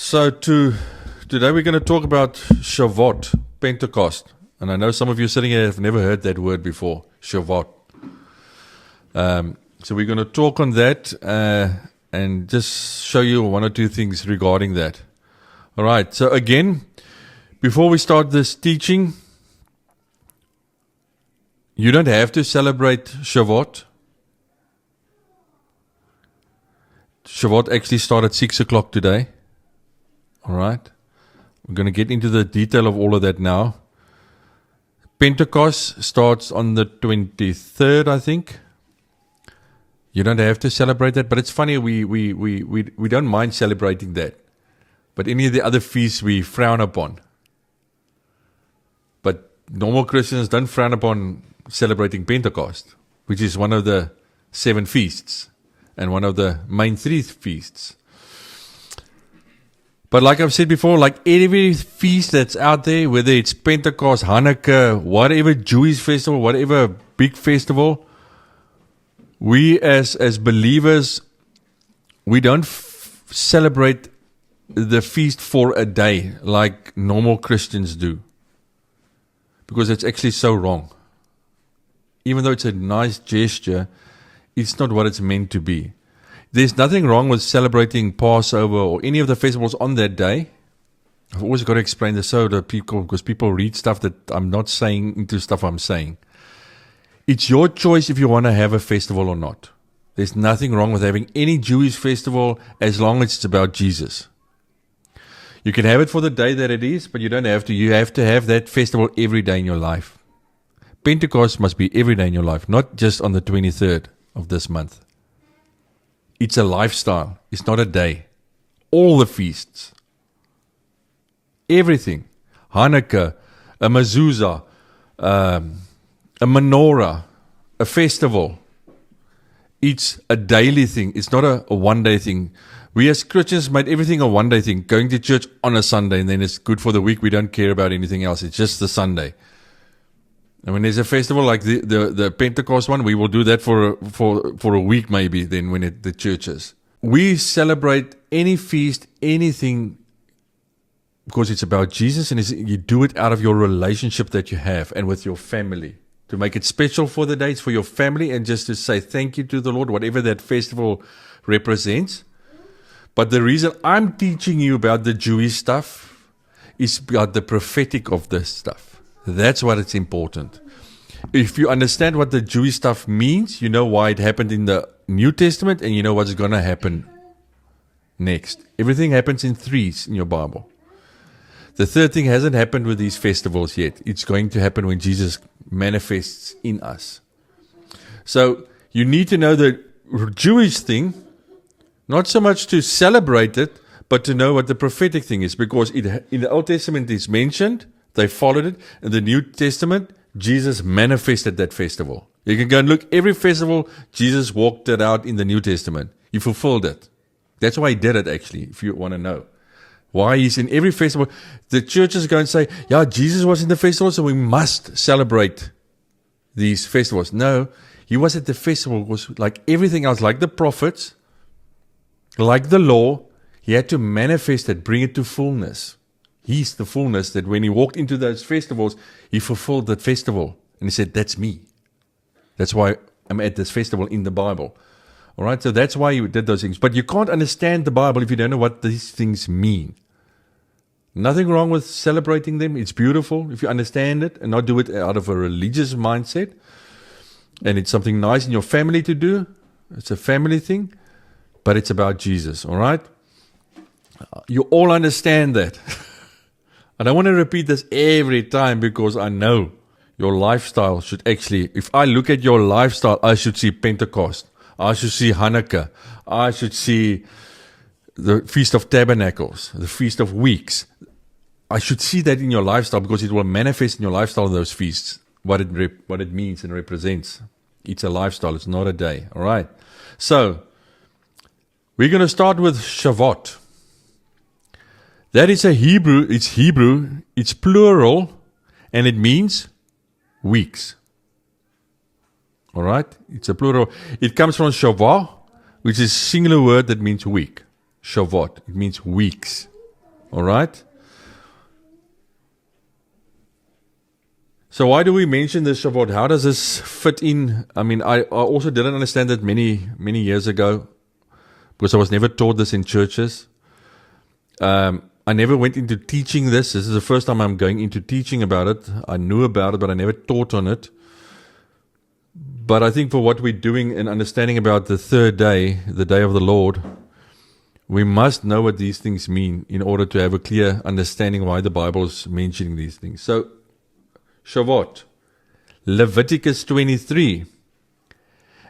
Today we're going to talk about Shavuot, Pentecost. And I know some of you sitting here have never heard that word before, Shavuot. So we're going to talk on that and just show you one or two things regarding that. All right, so again, before we start this teaching, you don't have to celebrate Shavuot. Shavuot actually started 6 o'clock today. All right. We're going to get into the detail of all of that now. Pentecost starts on the 23rd, I think. You don't have to celebrate that, but it's funny, we don't mind celebrating that. But any of the other feasts we frown upon. But normal Christians don't frown upon celebrating Pentecost, which is one of the 7 feasts and one of the main 3 feasts. But like I've said before, like every feast that's out there, whether it's Pentecost, Hanukkah, whatever Jewish festival, whatever big festival, we as believers, we don't celebrate the feast for a day like normal Christians do. Because it's actually so wrong. Even though it's a nice gesture, it's not what it's meant to be. There's nothing wrong with celebrating Passover or any of the festivals on that day. I've always got to explain this so to people, because people read stuff that I'm not saying into stuff I'm saying. It's your choice if you want to have a festival or not. There's nothing wrong with having any Jewish festival as long as it's about Jesus. You can have it for the day that it is, but you don't have to. You have to have that festival every day in your life. Pentecost must be every day in your life, not just on the 23rd of this month. It's a lifestyle. It's not a day. All the feasts. Everything. Hanukkah, a mezuzah, a menorah, a festival. It's a daily thing. It's not a one-day thing. We as Christians made everything a one-day thing. Going to church on a Sunday and then it's good for the week. We don't care about anything else. It's just the Sunday. And when there's a festival like the Pentecost one, we will do that for a week maybe then when the church is. We celebrate any feast, anything, because it's about Jesus and you do it out of your relationship that you have and with your family. To make it special for the day, it's for your family and just to say thank you to the Lord, whatever that festival represents. But the reason I'm teaching you about the Jewish stuff is about the prophetic of this stuff. That's what it's important. If you understand what the Jewish stuff means, you know why it happened in the New Testament and you know what's going to happen next. Everything happens in threes in your Bible. The third thing hasn't happened with these festivals yet. It's going to happen when Jesus manifests in us. So you need to know the Jewish thing, not so much to celebrate it, but to know what the prophetic thing is. Because in the Old Testament it's mentioned, they followed it. In the New Testament, Jesus manifested that festival. You can go and look, every festival, Jesus walked it out in the New Testament. He fulfilled it. That's why he did it actually, if you want to know. Why he's in every festival. The churches go and say, yeah, Jesus was in the festival, so we must celebrate these festivals. No, he was at the festival, was like everything else, like the prophets, like the law, he had to manifest it, bring it to fullness. He's the fullness that when he walked into those festivals, he fulfilled that festival. And he said, that's me. That's why I'm at this festival in the Bible. All right, so that's why he did those things. But you can't understand the Bible if you don't know what these things mean. Nothing wrong with celebrating them. It's beautiful if you understand it and not do it out of a religious mindset. And it's something nice in your family to do. It's a family thing. But it's about Jesus, all right? You all understand that. I don't want to repeat this every time because I know your lifestyle should actually, if I look at your lifestyle, I should see Pentecost. I should see Hanukkah. I should see the Feast of Tabernacles, the Feast of Weeks. I should see that in your lifestyle because it will manifest in your lifestyle of those feasts, what it means and represents. It's a lifestyle. It's not a day. All right. So we're going to start with Shavuot. That is Hebrew, it's plural, and it means weeks. All right? It's a plural. It comes from Shavah, which is a singular word that means week. Shavuot. It means weeks. All right? So why do we mention this Shavuot? How does this fit in? I mean, I also didn't understand it many years ago because I was never taught this in churches. I never went into teaching this. This is the first time I'm going into teaching about it. I knew about it, but I never taught on it. But I think for what we're doing and understanding about the third day, the day of the Lord, we must know what these things mean in order to have a clear understanding why the Bible is mentioning these things. So, Shavuot, Leviticus 23.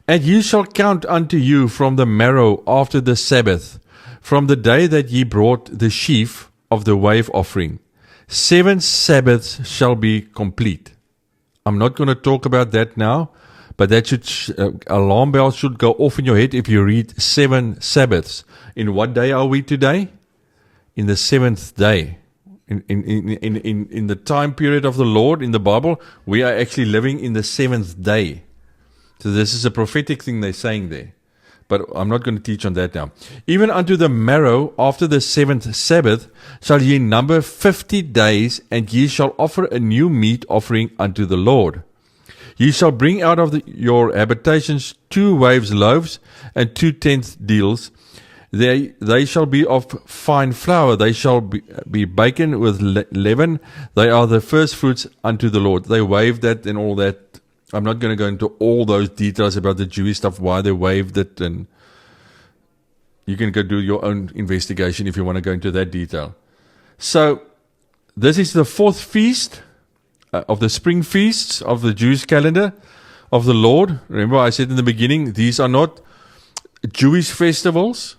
And ye shall count unto you from the marrow after the Sabbath, from the day that ye brought the sheaf of the wave offering. 7 Sabbaths shall be complete. I'm not going to talk about that now, but that should alarm bells should go off in your head if you read 7 Sabbaths. In what day are we today? In the 7th day. In the time period of the Lord in the Bible, we are actually living in the 7th day. So this is a prophetic thing they're saying there. But I'm not going to teach on that now. Even unto the marrow after the 7th Sabbath shall ye number 50 days, and ye shall offer a new meat offering unto the Lord. Ye shall bring out of your habitations 2 waves loaves and 2 tenth deals. They shall be of fine flour. They shall be baken with leaven. They are the first fruits unto the Lord. They waved that and all that. I'm not going to go into all those details about the Jewish stuff, why they waved it, and you can go do your own investigation if you want to go into that detail. So, this is the 4th feast of the spring feasts of the Jewish calendar of the Lord. Remember I said in the beginning, these are not Jewish festivals.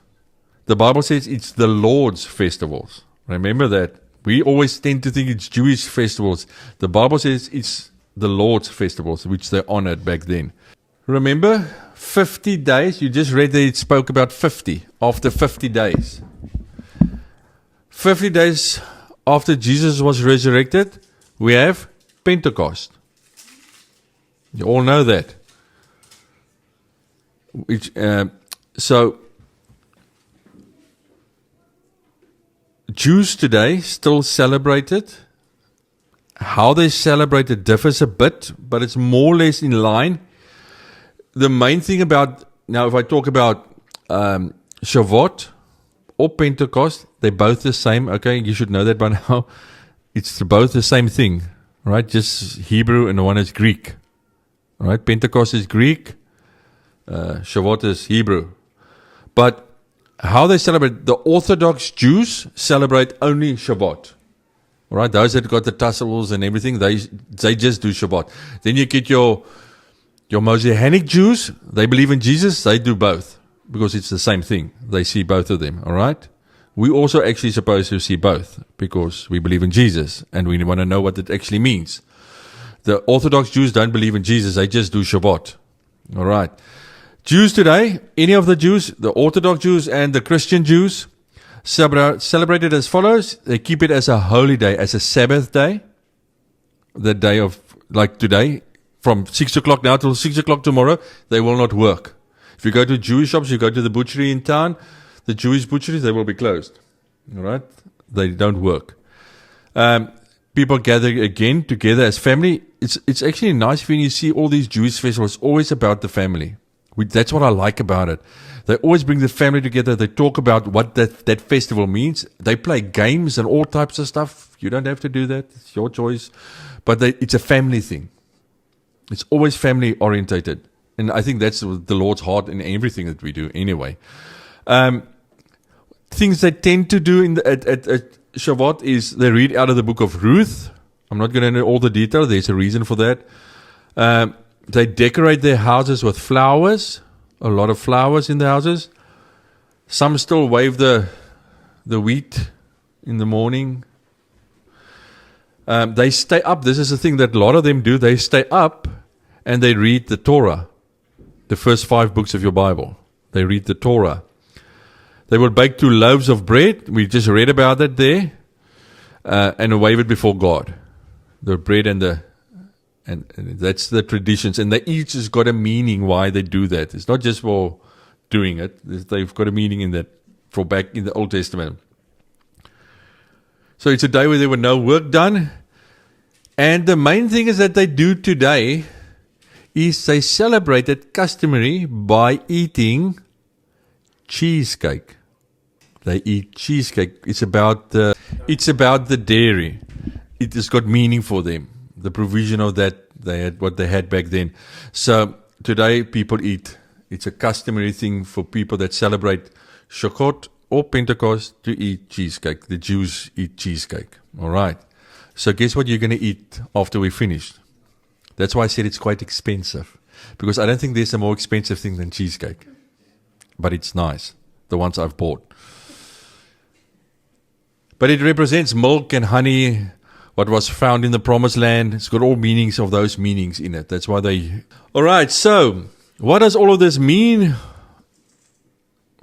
The Bible says it's the Lord's festivals. Remember that. We always tend to think it's Jewish festivals. The Bible says it's the Lord's festivals, which they honored back then. Remember, 50 days. You just read that it spoke about 50. After 50 days. 50 days after Jesus was resurrected, we have Pentecost. You all know that. So, Jews today still celebrate it. How they celebrate it differs a bit, but it's more or less in line. The main thing about, now if I talk about Shavuot or Pentecost, they're both the same. Okay, you should know that by now. It's both the same thing, right? Just Hebrew and the one is Greek. Right? Pentecost is Greek. Shavuot is Hebrew. But how they celebrate, the Orthodox Jews celebrate only Shabbat. All right, those that got the tassels and everything, they just do Shabbat. Then you get your Messianic Jews, they believe in Jesus, they do both because it's the same thing. They see both of them, all right? We also actually supposed to see both because we believe in Jesus and we want to know what it actually means. The Orthodox Jews don't believe in Jesus, they just do Shabbat, all right? Jews today, any of the Jews, the Orthodox Jews and the Christian Jews, celebrate it as follows. They keep it as a holy day, as a Sabbath day. The day of, like today, from 6 o'clock now till 6 o'clock tomorrow, they will not work. If you go to Jewish shops, you go to the butchery in town, the Jewish butcheries, they will be closed. All right? They don't work. People gather again together as family. It's actually nice when you see all these Jewish festivals. It's always about the family. That's what I like about it. They always bring the family together. They talk about what that festival means. They play games and all types of stuff. You don't have to do that. It's your choice. But it's a family thing. It's always family orientated. And I think that's the Lord's heart in everything that we do anyway. Things they tend to do at Shavuot is they read out of the book of Ruth. I'm not going to know all the detail. There's a reason for that. They decorate their houses with flowers, a lot of flowers in the houses. Some still wave the wheat in the morning. They stay up. This is the thing that a lot of them do. They stay up and they read the Torah, the first 5 books of your Bible. They read the Torah. They will bake 2 loaves of bread. We just read about that there. And wave it before God. The bread and that's the traditions. And they each has got a meaning why they do that. It's not just for doing it. They've got a meaning in that for back in the Old Testament. So it's a day where there were no work done. And the main thing is that they do today is they celebrate it customary by eating cheesecake. They eat cheesecake. It's about the dairy. It has got meaning for them. The provision of that, they had what they had back then. So today people eat. It's a customary thing for people that celebrate Sukkot or Pentecost to eat cheesecake. The Jews eat cheesecake. All right. So guess what you're going to eat after we finish? That's why I said it's quite expensive. Because I don't think there's a more expensive thing than cheesecake. But it's nice. The ones I've bought. But it represents milk and honey, what was found in the promised land. It's got all meanings of those meanings in it. That's why they... All right, so what does all of this mean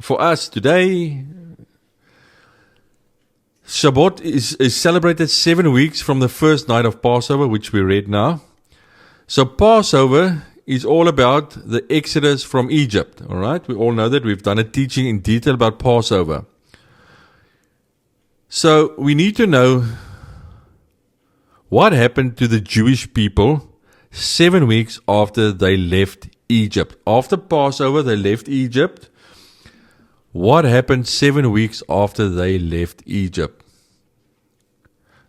for us today? Shabbat is celebrated 7 weeks from the first night of Passover, which we read now. So Passover is all about the Exodus from Egypt. All right, we all know that. We've done a teaching in detail about Passover. So we need to know what happened to the Jewish people 7 weeks after they left Egypt. After Passover, they left Egypt. What happened 7 weeks after they left Egypt?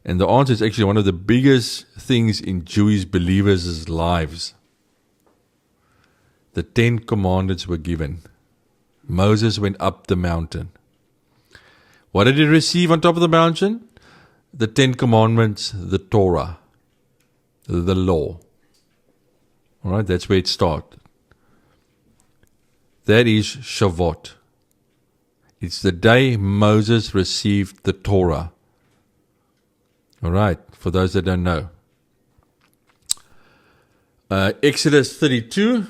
And the answer is actually one of the biggest things in Jewish believers' lives. The 10 Commandments were given. Moses went up the mountain. What did he receive on top of the mountain? The 10 Commandments, the Torah, the law. All right, that's where it started. That is Shavuot. It's the day Moses received the Torah. All right, for those that don't know. Exodus 32,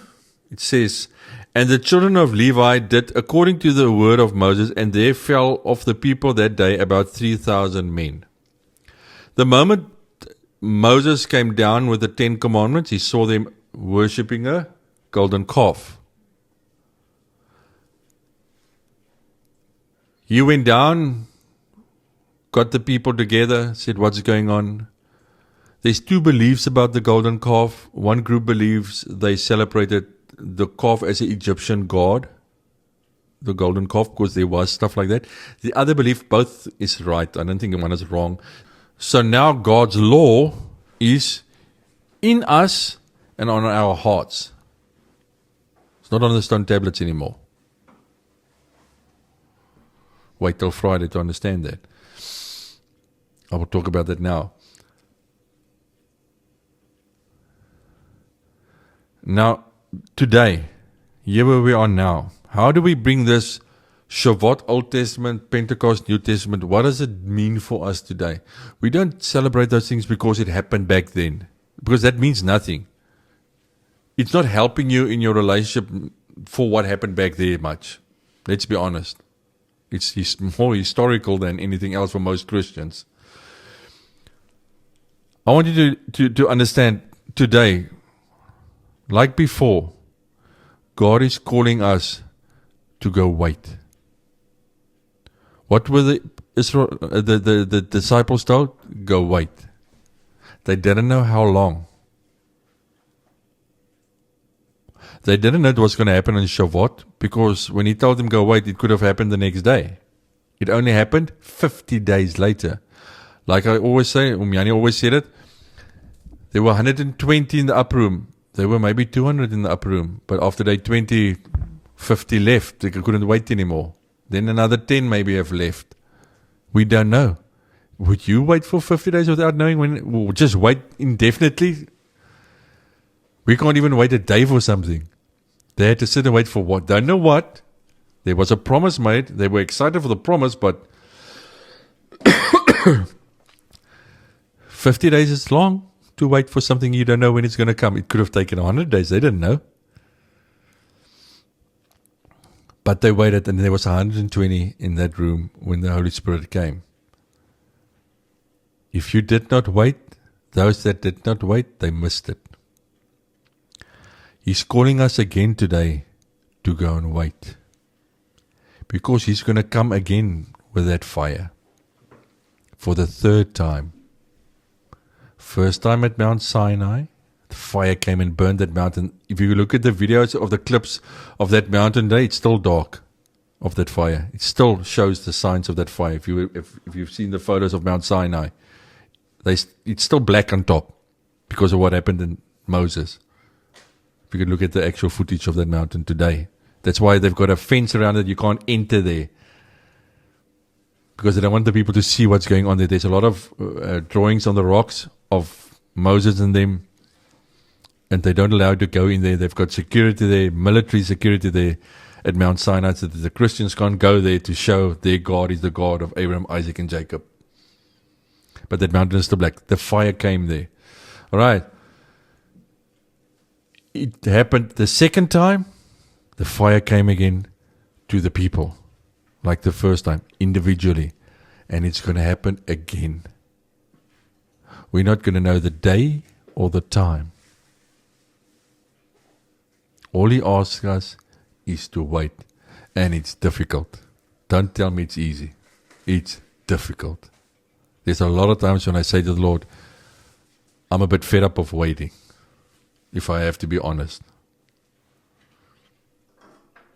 it says, "And the children of Levi did according to the word of Moses, and there fell of the people that day about 3,000 men." The moment Moses came down with the 10 Commandments, he saw them worshipping a golden calf. He went down, got the people together, said, "What's going on?" There's two beliefs about the golden calf. One group believes they celebrated the calf as an Egyptian god, the golden calf, because there was stuff like that. The other belief, both is right. I don't think one is wrong. So now God's law is in us and on our hearts. It's not on the stone tablets anymore. Wait till Friday to understand that. I will talk about that now. Now, today, here where we are now, how do we bring this Shavuot, Old Testament, Pentecost, New Testament, what does it mean for us today? We don't celebrate those things because it happened back then, because that means nothing. It's not helping you in your relationship for what happened back there much. Let's be honest. It's more historical than anything else for most Christians. I want you to understand today, like before, God is calling us to go wait. What were the disciples told? Go wait. They didn't know how long. They didn't know what was going to happen on Shavuot, because when he told them go wait, it could have happened the next day. It only happened 50 days later. Like I always say, Umyani always said it, there were 120 in the upper room. There were maybe 200 in the upper room. But after day 20, 50 left. They couldn't wait anymore. Then another 10 maybe have left. We don't know. Would you wait for 50 days without knowing when? We'll just wait indefinitely? We can't even wait a day for something. They had to sit and wait for what? Don't know what. There was a promise made. They were excited for the promise, but 50 days is long to wait for something you don't know when it's going to come. It could have taken 100 days. They didn't know. But they waited, and there was 120 in that room when the Holy Spirit came. If you did not wait, those that did not wait, they missed it. He's calling us again today to go and wait. Because He's going to come again with that fire. for the third time. First time at Mount Sinai, the fire came and burned that mountain. If you look at the videos of the clips of that mountain day, it's still dark of that fire. It still shows the signs of that fire. If you've seen the photos of Mount Sinai, it's still black on top because of what happened in Moses. If you could look at the actual footage of that mountain today. That's why they've got a fence around it. You can't enter there. Because they don't want the people to see what's going on there. There's a lot of drawings on the rocks of Moses and them. And they don't allow you to go in there. They've got security there, military security there at Mount Sinai. So that the Christians can't go there to show their God is the God of Abraham, Isaac, and Jacob. But that mountain is still black. The fire came there. All right. It happened the second time. The fire came again to the people. Like the first time, individually. And it's going to happen again. We're not going to know the day or the time. All he asks us is to wait. And it's difficult. Don't tell me it's easy. It's difficult. There's a lot of times when I say to the Lord, I'm a bit fed up of waiting. If I have to be honest.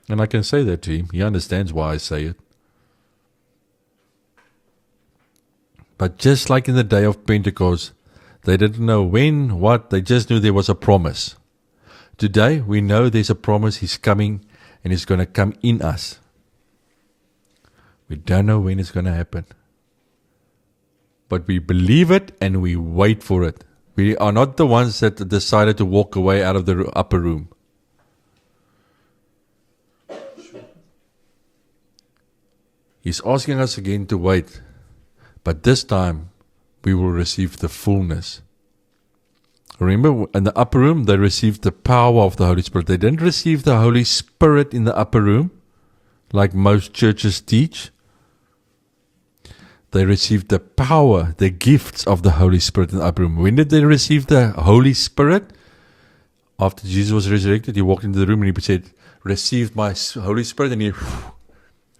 And I can say that to him. He understands why I say it. But just like in the day of Pentecost, they didn't know when, what, they just knew there was a promise. Today, we know there's a promise. He's coming and he's going to come in us. We don't know when it's going to happen. But we believe it and we wait for it. We are not the ones that decided to walk away out of the upper room. He's asking us again to wait. But this time, we will receive the fullness. Remember, in the upper room, they received the power of the Holy Spirit. They didn't receive the Holy Spirit in the upper room, like most churches teach. They received the power, the gifts of the Holy Spirit in the upper room. When did they receive the Holy Spirit? After Jesus was resurrected, he walked into the room and he said, "Receive my Holy Spirit," and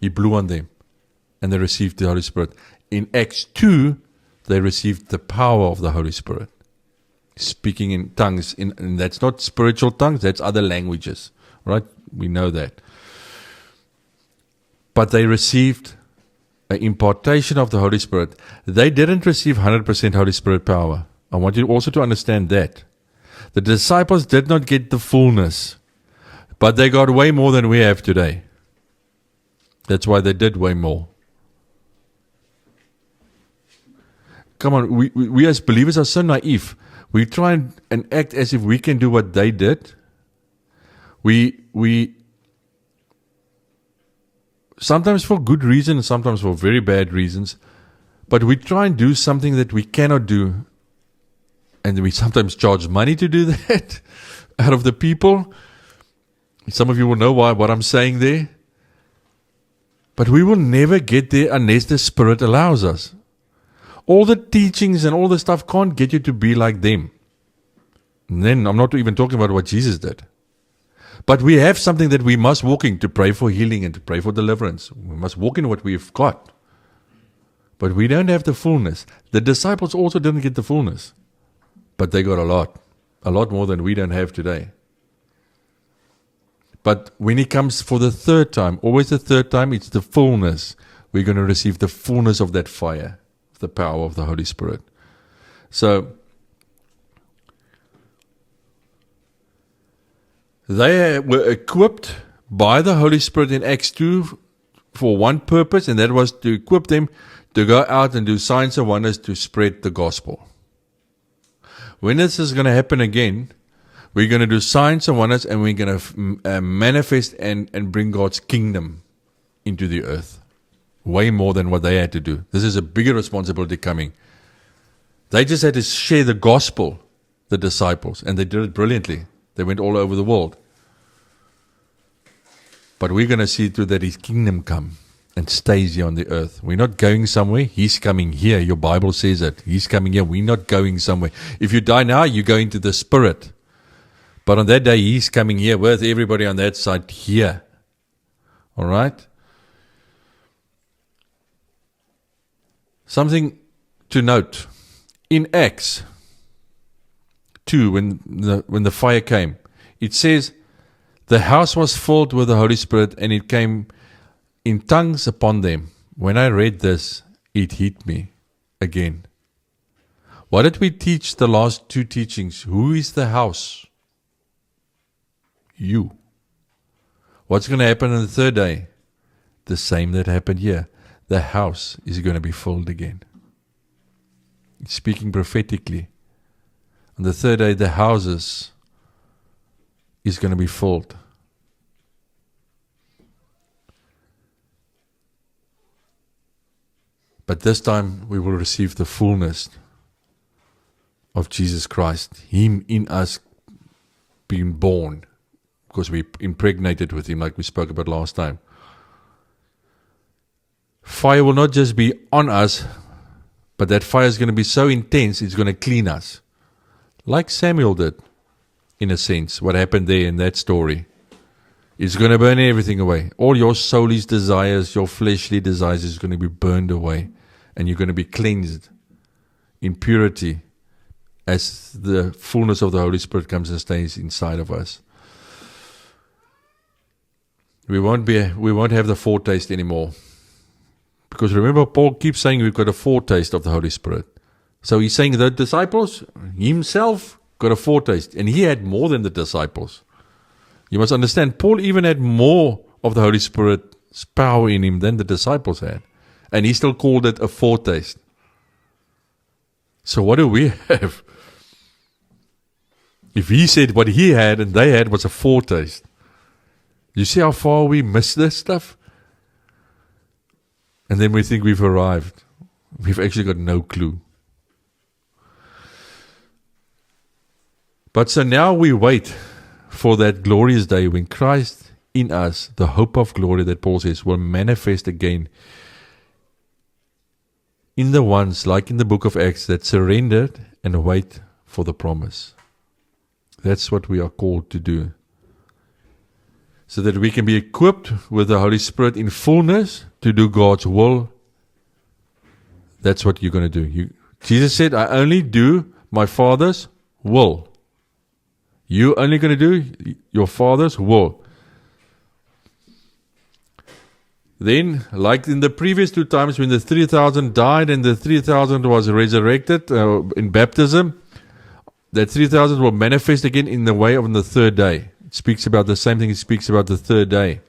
he blew on them. And they received the Holy Spirit. In Acts 2, they received the power of the Holy Spirit. Speaking in tongues. And that's not spiritual tongues, that's other languages. Right? We know that. But they received an impartation of the Holy Spirit. They didn't receive 100% Holy Spirit power. I want you also to understand that. The disciples did not get the fullness. But they got way more than we have today. That's why they did way more. Come on, we as believers are so naive. We try and act as if we can do what they did. We sometimes for good reasons, sometimes for very bad reasons, but we try and do something that we cannot do. And we sometimes charge money to do that out of the people. Some of you will know what I'm saying there. But we will never get there unless the Spirit allows us. All the teachings and all the stuff can't get you to be like them. And then I'm not even talking about what Jesus did. But we have something that we must walk in to pray for healing and to pray for deliverance. We must walk in what we've got. But we don't have the fullness. The disciples also didn't get the fullness. But they got a lot more than we don't have today. But when it comes for the third time, always the third time, it's the fullness. We're going to receive the fullness of that fire, the power of the Holy Spirit. So, they were equipped by the Holy Spirit in Acts 2 for one purpose, and that was to equip them to go out and do signs and wonders to spread the gospel. When this is going to happen again, we're going to do signs and wonders, and we're going to manifest and bring God's kingdom into the earth. Way more than what they had to do. This is a bigger responsibility coming. They just had to share the gospel, the disciples, and they did it brilliantly. They went all over the world. But we're going to see to that His kingdom come and stays here on the earth. We're not going somewhere. He's coming here. Your Bible says it. He's coming here. We're not going somewhere. If you die now, you go into the Spirit. But on that day, He's coming here with everybody on that side here. All right? Something to note, in Acts 2, when the fire came, it says, the house was filled with the Holy Spirit, and it came in tongues upon them. When I read this, it hit me again. What did we teach the last two teachings? Who is the house? You. What's going to happen on the third day? The same that happened here. The house is going to be filled again. It's speaking prophetically. On the third day, the houses is going to be filled. But this time we will receive the fullness of Jesus Christ. Him in us being born. Because we impregnated with Him like we spoke about last time. Fire will not just be on us, but that fire is going to be so intense, it's going to clean us. Like Samuel did, in a sense, what happened there in that story. It's going to burn everything away. All your soulish desires, your fleshly desires is going to be burned away. And you're going to be cleansed in purity as the fullness of the Holy Spirit comes and stays inside of us. We won't have the foretaste anymore. Because remember, Paul keeps saying we've got a foretaste of the Holy Spirit. So he's saying the disciples, himself, got a foretaste. And he had more than the disciples. You must understand, Paul even had more of the Holy Spirit's power in him than the disciples had. And he still called it a foretaste. So what do we have? If he said what he had and they had was a foretaste. You see how far we miss this stuff? And then we think we've arrived. We've actually got no clue. But so now we wait for that glorious day when Christ in us, the hope of glory that Paul says, will manifest again in the ones, like in the book of Acts, that surrendered and wait for the promise. That's what we are called to do. So that we can be equipped with the Holy Spirit in fullness to do God's will. That's what you're going to do. Jesus said, I only do my Father's will. You're only going to do your Father's will. Then, like in the previous two times when the 3,000 died and the 3,000 was resurrected in baptism, that 3,000 will manifest again in the way of the third day. It speaks about the same thing. It speaks about the third day.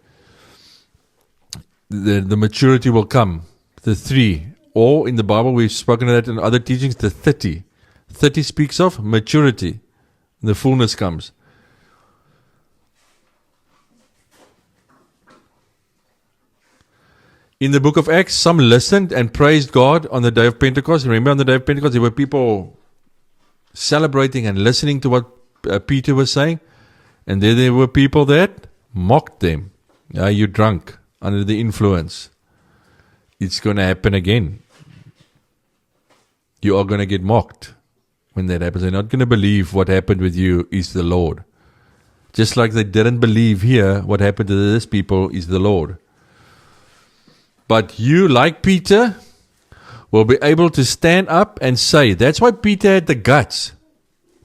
The maturity will come. The 3. Or in the Bible, we've spoken of that in other teachings, the 30. 30 speaks of maturity. The fullness comes. In the book of Acts, some listened and praised God on the day of Pentecost. Remember, on the day of Pentecost, there were people celebrating and listening to what Peter was saying. And then there were people that mocked them. You're drunk, under the influence. It's going to happen again. You are going to get mocked when that happens. They're not going to believe what happened with you is the Lord. Just like they didn't believe here, what happened to this people is the Lord. But you, like Peter, will be able to stand up and say. That's why Peter had the guts.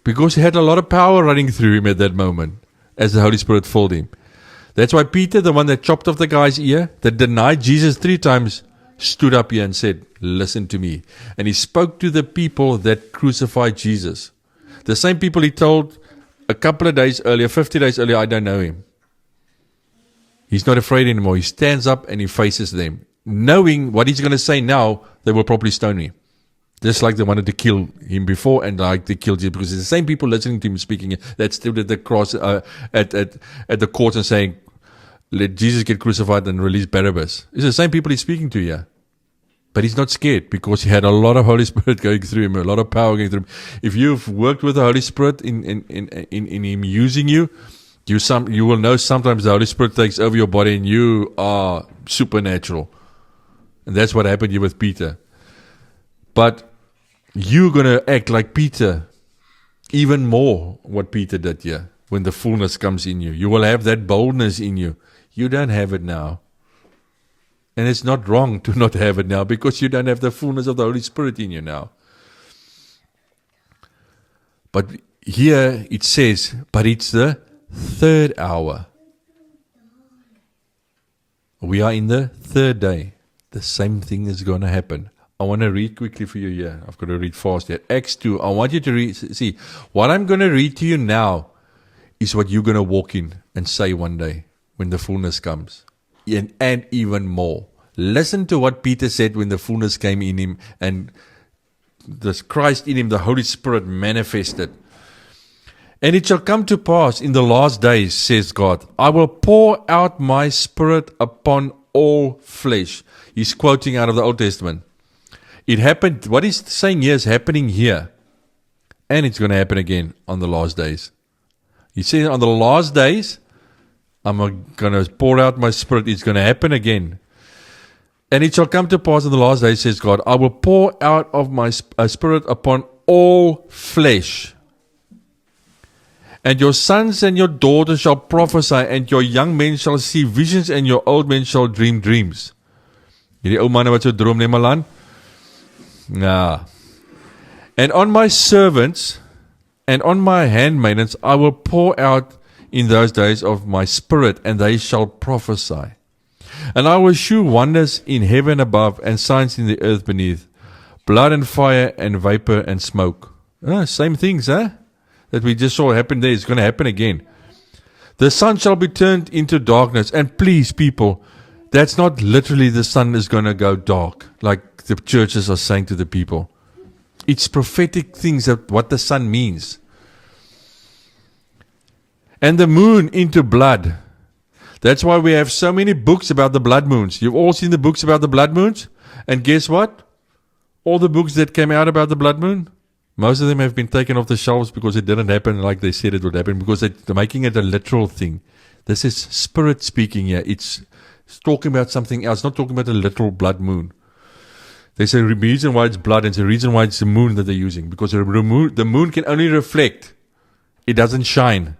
Because he had a lot of power running through him at that moment. As the Holy Spirit filled him. That's why Peter, the one that chopped off the guy's ear, that denied Jesus 3 times, stood up here and said, listen to me. And he spoke to the people that crucified Jesus. The same people he told a couple of days earlier, 50 days earlier, I don't know him. He's not afraid anymore. He stands up and he faces them. Knowing what he's going to say now, they will probably stone him. Just like they wanted to kill him before and like they killed him. Because it's the same people listening to him speaking that stood at the cross, at the court and saying, let Jesus get crucified and release Barabbas. It's the same people he's speaking to here. But he's not scared because he had a lot of Holy Spirit going through him, a lot of power going through him. If you've worked with the Holy Spirit in him using you, you will know sometimes the Holy Spirit takes over your body and you are supernatural. And that's what happened here with Peter. But you're going to act like Peter, even more what Peter did here, when the fullness comes in you. You will have that boldness in you. You don't have it now. And it's not wrong to not have it now because you don't have the fullness of the Holy Spirit in you now. But here it says, but it's the third hour. We are in the third day. The same thing is going to happen. I want to read quickly for you here. I've got to read fast here. Acts 2. I want you to read. See, what I'm going to read to you now is what you're going to walk in and say one day when the fullness comes. And even more. Listen to what Peter said when the fullness came in him and this Christ in him, the Holy Spirit manifested. And it shall come to pass in the last days, says God, I will pour out my Spirit upon all flesh. He's quoting out of the Old Testament. It happened, what he's saying here is happening here. And it's going to happen again on the last days. He says on the last days, I'm going to pour out my Spirit. It's going to happen again. And it shall come to pass in the last days, says God, I will pour out of my Spirit upon all flesh. And your sons and your daughters shall prophesy, and your young men shall see visions, and your old men shall dream dreams. Hierdie ou manne wat so droom, nee Malan? Ja. And on my servants and on my handmaidens I will pour out in those days of my Spirit, and they shall prophesy. And I will shew wonders in heaven above, and signs in the earth beneath, blood and fire and vapor and smoke. Same things, that we just saw happen there. It's going to happen again. The sun shall be turned into darkness. And please, people, that's not literally the sun is going to go dark, like the churches are saying to the people. It's prophetic things of what the sun means. And the moon into blood. That's why we have so many books about the blood moons. You've all seen the books about the blood moons? And guess what? All the books that came out about the blood moon, most of them have been taken off the shelves because it didn't happen like they said it would happen, because they're making it a literal thing. This is spirit speaking here. It's talking about something else, not talking about a literal blood moon. There's a reason why it's blood, and it's a reason why it's the moon that they're using, because the moon can only reflect. It doesn't shine.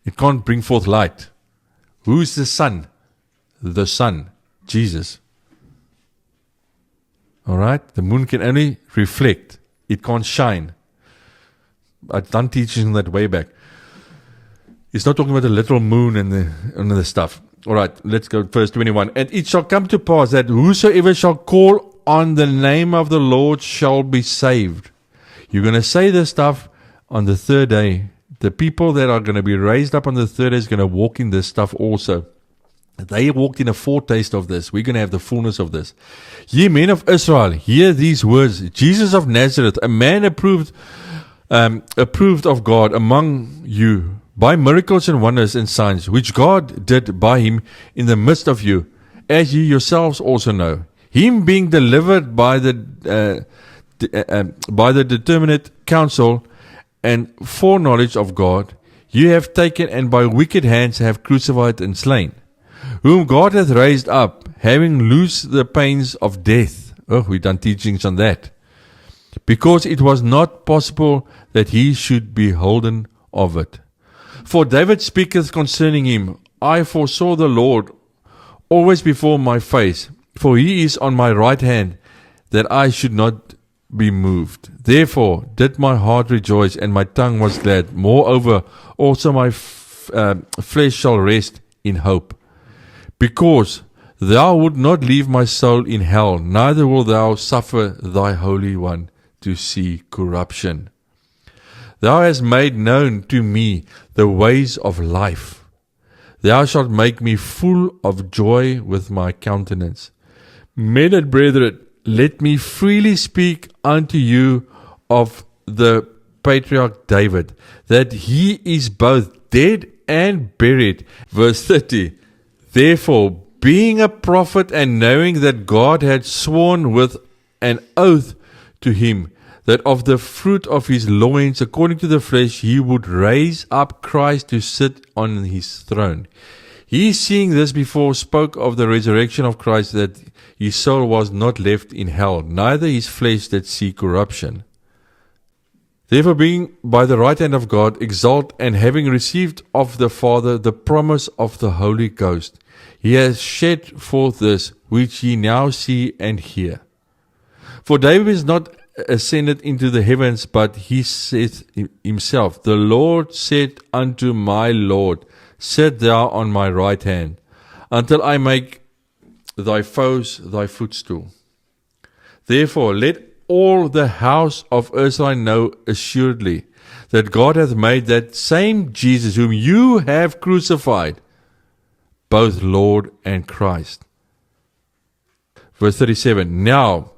It can't bring forth light. Who's the sun? The Son, Jesus. Alright? The moon can only reflect. It can't shine. I've done teaching that way back. It's not talking about the literal moon and the stuff. Alright, let's go verse 21. And it shall come to pass that whosoever shall call on the name of the Lord shall be saved. You're going to say this stuff on the third day. The people that are going to be raised up on the third day is going to walk in this stuff also. They walked in a foretaste of this. We're going to have the fullness of this. Ye men of Israel, hear these words. Jesus of Nazareth, a man approved of God among you by miracles and wonders and signs, which God did by him in the midst of you, as ye yourselves also know. Him being delivered by the determinate counsel and foreknowledge of God, you have taken and by wicked hands have crucified and slain, whom God hath raised up, having loosed the pains of death. Oh, we've done teachings on that. Because it was not possible that he should be holden of it. For David speaketh concerning him, I foresaw the Lord always before my face, for he is on my right hand, that I should not be moved. Therefore did my heart rejoice, and my tongue was glad. Moreover, also my flesh shall rest in hope. Because thou wilt not leave my soul in hell, neither wilt thou suffer thy Holy One to see corruption. Thou hast made known to me the ways of life. Thou shalt make me full of joy with my countenance. Men and brethren, let me freely speak unto you of the patriarch David, that he is both dead and buried. Verse 30. Therefore, being a prophet, and knowing that God had sworn with an oath to him, that of the fruit of his loins, according to the flesh, he would raise up Christ to sit on his throne. He, seeing this before, spoke of the resurrection of Christ, that his soul was not left in hell, neither his flesh did see corruption. Therefore, being by the right hand of God, exalt, and having received of the Father the promise of the Holy Ghost, he has shed forth this, which ye now see and hear. For David is not ascended into the heavens, but he saith himself, The Lord said unto my Lord, Sit thou on my right hand, until I make thy foes thy footstool. Therefore let all the house of Israel know assuredly that God hath made that same Jesus whom you have crucified, both Lord and Christ. Verse 37, Now,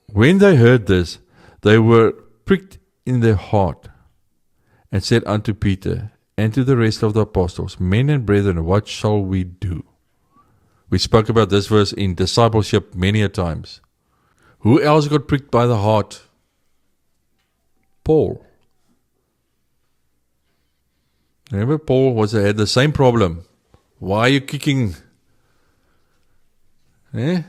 when they heard this, they were pricked in their heart, and said unto Peter and to the rest of the apostles, Men and brethren, what shall we do? We spoke about this verse in discipleship many a times. Who else got pricked by the heart? Paul. Remember, Paul had the same problem. Why are you kicking? Ken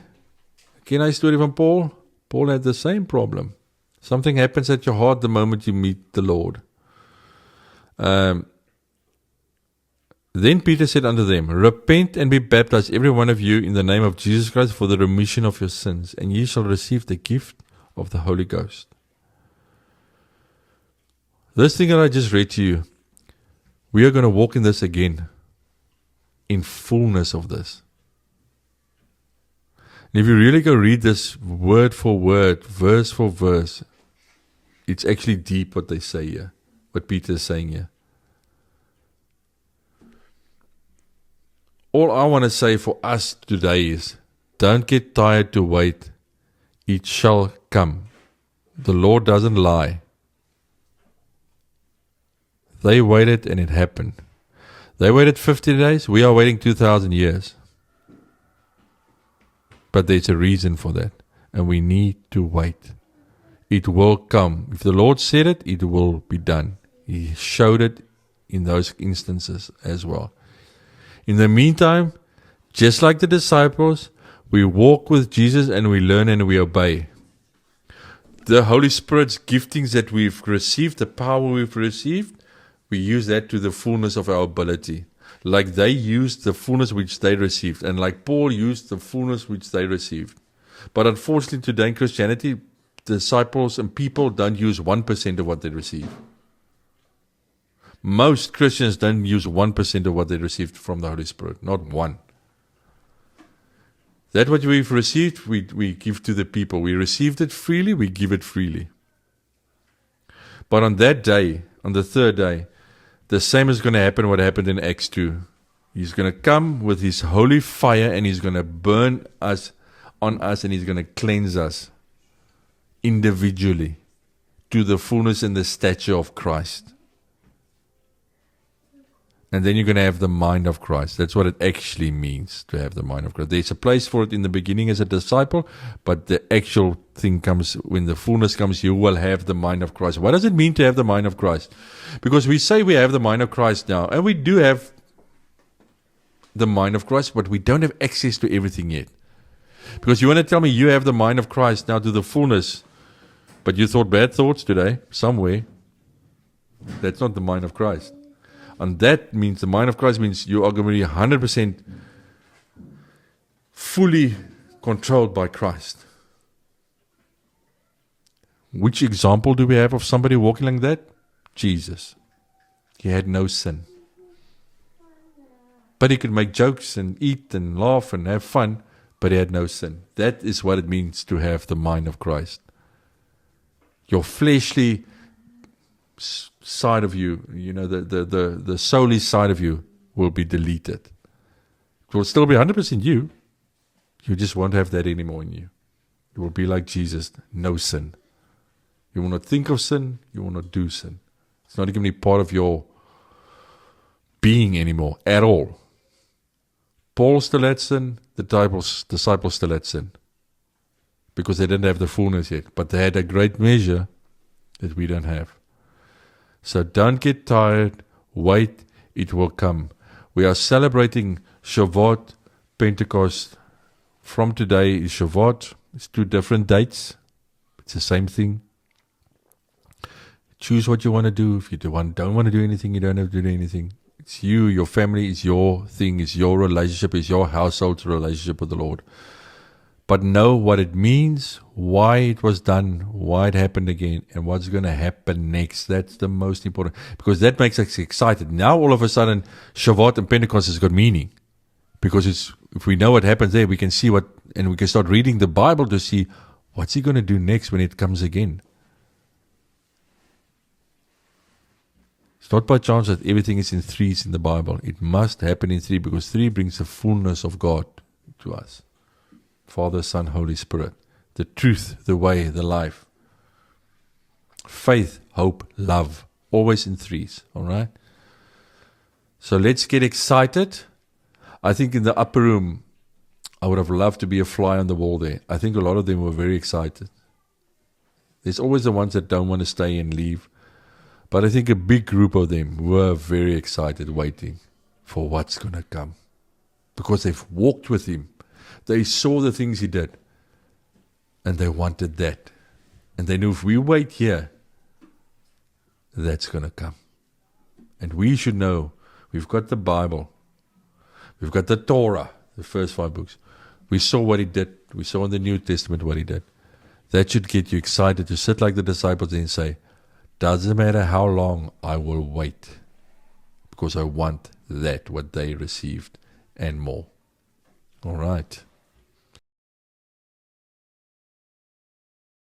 I story from Paul? Paul had the same problem. Something happens at your heart the moment you meet the Lord. Then Peter said unto them, Repent and be baptized, every one of you, in the name of Jesus Christ, for the remission of your sins, and ye shall receive the gift of the Holy Ghost. This thing that I just read to you, we are going to walk in this again, in fullness of this. And if you really go read this word for word, verse for verse, it's actually deep what they say here, what Peter is saying here. All I want to say for us today is, don't get tired to wait. It shall come. The Lord doesn't lie. They waited and it happened. They waited 50 days. We are waiting 2,000 years. But there's a reason for that. And we need to wait. It will come. If the Lord said it, it will be done. He showed it in those instances as well. In the meantime, just like the disciples, we walk with Jesus and we learn and we obey. The Holy Spirit's giftings that we've received, the power we've received, we use that to the fullness of our ability. Like they used the fullness which they received, and like Paul used the fullness which they received. But unfortunately today in Christianity, disciples and people don't use 1% of what they receive. Most Christians don't use 1% of what they received from the Holy Spirit. Not one. That what we've received, we give to the people. We received it freely, we give it freely. But on that day, on the third day, the same is going to happen what happened in Acts 2. He's going to come with his holy fire and he's going to burn us on us and he's going to cleanse us individually to the fullness and the stature of Christ. And then you're going to have the mind of Christ. That's what it actually means to have the mind of Christ. There's a place for it in the beginning as a disciple, but the actual thing comes when the fullness comes, you will have the mind of Christ. What does it mean to have the mind of Christ? Because we say we have the mind of Christ now, and we do have the mind of Christ, but we don't have access to everything yet. Because you want to tell me you have the mind of Christ now to the fullness, but you thought bad thoughts today, somewhere. That's not the mind of Christ. And that means, the mind of Christ means you are going to be 100% fully controlled by Christ. Which example do we have of somebody walking like that? Jesus. He had no sin. But he could make jokes and eat and laugh and have fun, but he had no sin. That is what it means to have the mind of Christ. Your fleshly side of you, the soulish side of you will be deleted. It will still be 100% you. You just won't have that anymore in you. You will be like Jesus, no sin. You will not think of sin, you will not do sin. It's not going to be part of your being anymore, at all. Paul still had sin, the disciples still had sin. Because they didn't have the fullness yet. But they had a great measure that we don't have. So don't get tired, wait, it will come. We are celebrating Shavuot, Pentecost. From today is Shavuot. It's 2 different dates. It's the same thing. Choose what you want to do. If you don't want to do anything, you don't have to do anything. It's you, your family, it's your thing, it's your relationship, it's your household's relationship with the Lord. but know what it means, why it was done, why it happened again, and what's going to happen next. That's the most important, because that makes us excited. Now, all of a sudden, Shavuot and Pentecost has got meaning, because if we know what happens there, we can see and we can start reading the Bible to see what's he going to do next when it comes again. It's not by chance that everything is in threes in the Bible. It must happen in three, because three brings the fullness of God to us. Father, Son, Holy Spirit. The truth, the way, the life. Faith, hope, love. Always in threes. All right? So let's get excited. I think in the upper room, I would have loved to be a fly on the wall there. I think a lot of them were very excited. There's always the ones that don't want to stay and leave. But I think a big group of them were very excited, waiting for what's going to come. Because they've walked with him. They saw the things he did. And they wanted that. And they knew if we wait here, that's going to come. And we should know, we've got the Bible. We've got the Torah, the first 5 books. We saw what he did. We saw in the New Testament what he did. That should get you excited to sit like the disciples and say, doesn't matter how long, I will wait. Because I want that, what they received, and more. All right.